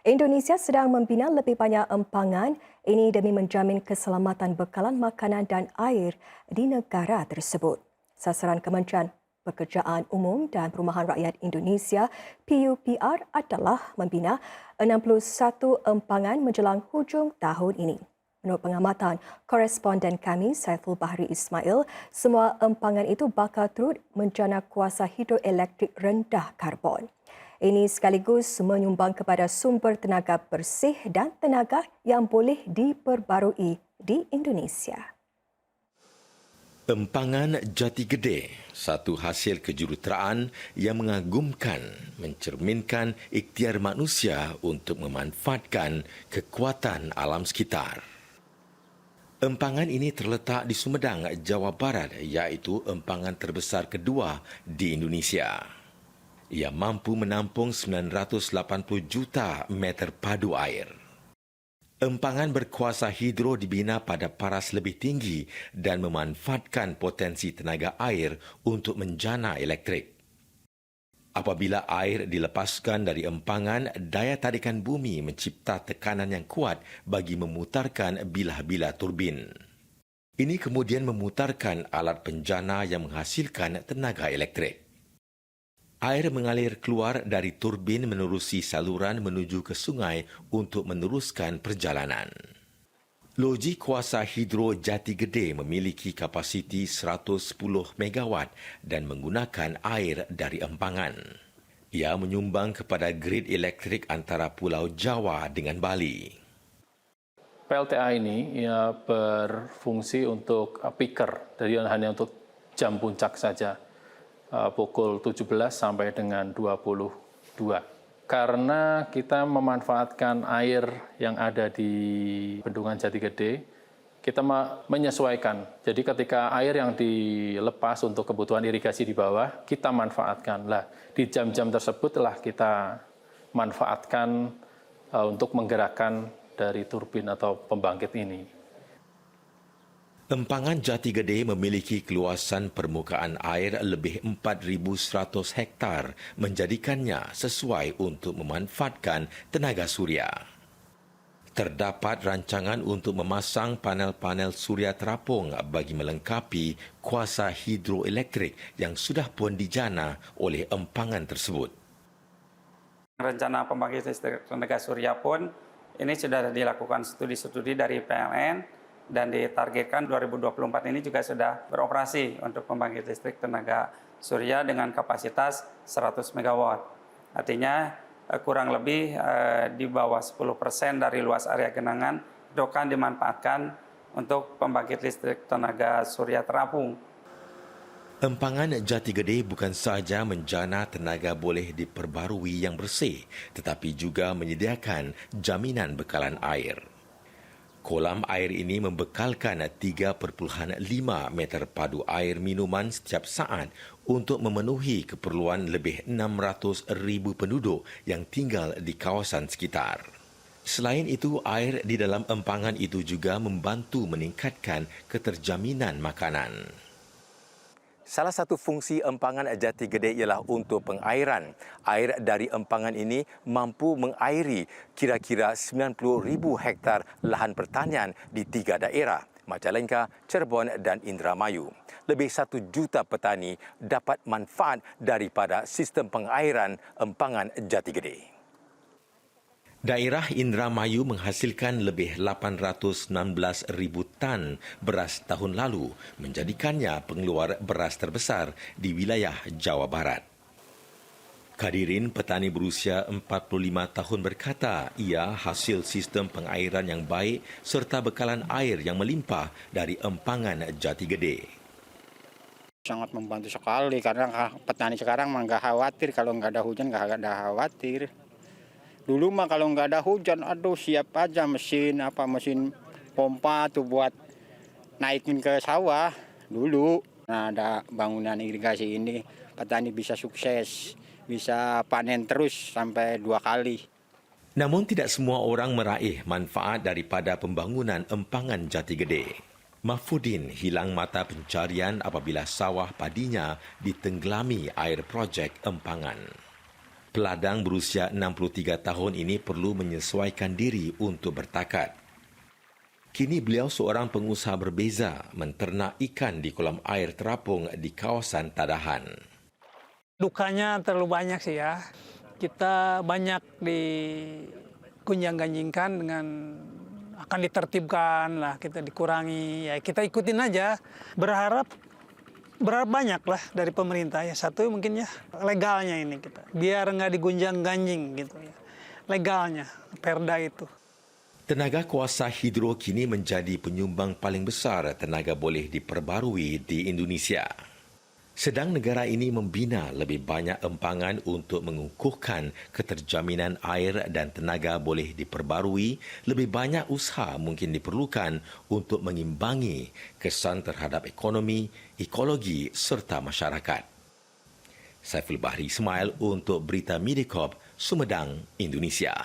Indonesia sedang membina lebih banyak empangan ini demi menjamin keselamatan bekalan makanan dan air di negara tersebut. Sasaran Kementerian Pekerjaan Umum dan Perumahan Rakyat Indonesia (PUPR) adalah membina 61 empangan menjelang hujung tahun ini. Menurut pengamatan koresponden kami Saiful Bahri Ismail, semua empangan itu bakal turut menjana kuasa hidroelektrik rendah karbon. Ini sekaligus menyumbang kepada sumber tenaga bersih dan tenaga yang boleh diperbarui di Indonesia. Empangan Jati Gede, satu hasil kejuruteraan yang mengagumkan, mencerminkan ikhtiar manusia untuk memanfaatkan kekuatan alam sekitar. Empangan ini terletak di Sumedang, Jawa Barat, iaitu empangan terbesar kedua di Indonesia. Ia mampu menampung 980 juta meter padu air. Empangan berkuasa hidro dibina pada paras lebih tinggi dan memanfaatkan potensi tenaga air untuk menjana elektrik. Apabila air dilepaskan dari empangan, daya tarikan bumi mencipta tekanan yang kuat bagi memutarkan bilah-bilah turbin. Ini kemudian memutarkan alat penjana yang menghasilkan tenaga elektrik. Air mengalir keluar dari turbin menerusi saluran menuju ke sungai untuk meneruskan perjalanan. Loji kuasa hidro Jati Gede memiliki kapasiti 110 megawatt dan menggunakan air dari empangan. Ia menyumbang kepada grid elektrik antara Pulau Jawa dengan Bali. PLTA ini ia berfungsi untuk peaker, jadi hanya untuk jam puncak saja. Pukul 17 sampai dengan 22. Karena kita memanfaatkan air yang ada di bendungan Jati Gede, kita menyesuaikan. Jadi ketika air yang dilepas untuk kebutuhan irigasi di bawah, kita manfaatkan. Lah, di jam-jam tersebutlah kita manfaatkan untuk menggerakkan dari turbin atau pembangkit ini. Empangan Jati Gede memiliki keluasan permukaan air lebih 4,100 hektar, menjadikannya sesuai untuk memanfaatkan tenaga suria. Terdapat rancangan untuk memasang panel-panel suria terapung bagi melengkapi kuasa hidroelektrik yang sudah pun dijana oleh empangan tersebut. Rencana pembangkit listrik tenaga surya pun ini sudah dilakukan studi-studi dari PLN, dan ditargetkan 2024 ini juga sudah beroperasi untuk pembangkit listrik tenaga surya dengan kapasitas 100 megawatt. Artinya kurang lebih di bawah 10% dari luas area genangan itu akan dimanfaatkan untuk pembangkit listrik tenaga surya terapung. Empangan Jati Gede bukan sahaja menjana tenaga boleh diperbarui yang bersih, tetapi juga menyediakan jaminan bekalan air. Kolam air ini membekalkan 3,5 meter padu air minuman setiap saat untuk memenuhi keperluan lebih 600,000 penduduk yang tinggal di kawasan sekitar. Selain itu, air di dalam empangan itu juga membantu meningkatkan keterjaminan makanan. Salah satu fungsi empangan Jati Gede ialah untuk pengairan. Air dari empangan ini mampu mengairi kira-kira 90,000 hektar lahan pertanian di 3 daerah, Majalengka, Cirebon dan Indramayu. Lebih 1 juta petani dapat manfaat daripada sistem pengairan empangan Jati Gede. Daerah Indramayu menghasilkan lebih 816,000 tan beras tahun lalu, menjadikannya pengeluar beras terbesar di wilayah Jawa Barat. Kadirin, petani berusia 45 tahun berkata, ia hasil sistem pengairan yang baik serta bekalan air yang melimpah dari empangan Jati Gede. Sangat membantu sekali karena petani sekarang nggak khawatir kalau nggak ada hujan, nggak ada khawatir. Dulu mah kalau nggak ada hujan, aduh siap aja mesin pompa tuh buat naikin ke sawah dulu. Nah, ada bangunan irigasi ini, petani bisa sukses, bisa panen terus sampai 2 kali. Namun tidak semua orang meraih manfaat daripada pembangunan empangan Jati Gede. Mahfudin hilang mata pencarian apabila sawah padinya ditenggelami air projek empangan. Peladang berusia 63 tahun ini perlu menyesuaikan diri untuk bertakat. Kini beliau seorang pengusaha berbeza menternak ikan di kolam air terapung di kawasan Tadahan. Dukanya terlalu banyak sih ya. Kita banyak digunjang-ganjingkan dengan akan ditertibkan lah, kita dikurangi. Ya kita ikutin aja. Berharap banyak lah dari pemerintah ya. Satu mungkin ya legalnya ini kita. Biar nggak digunjang-ganjing gitu ya. Legalnya, perda itu. Tenaga kuasa hidro kini menjadi penyumbang paling besar tenaga boleh diperbarui di Indonesia. Sedang negara ini membina lebih banyak empangan untuk mengukuhkan keterjaminan air dan tenaga boleh diperbarui, lebih banyak usaha mungkin diperlukan untuk mengimbangi kesan terhadap ekonomi, ekologi serta masyarakat. Saiful Bahri Ismail untuk Berita Mediacorp, Sumedang, Indonesia.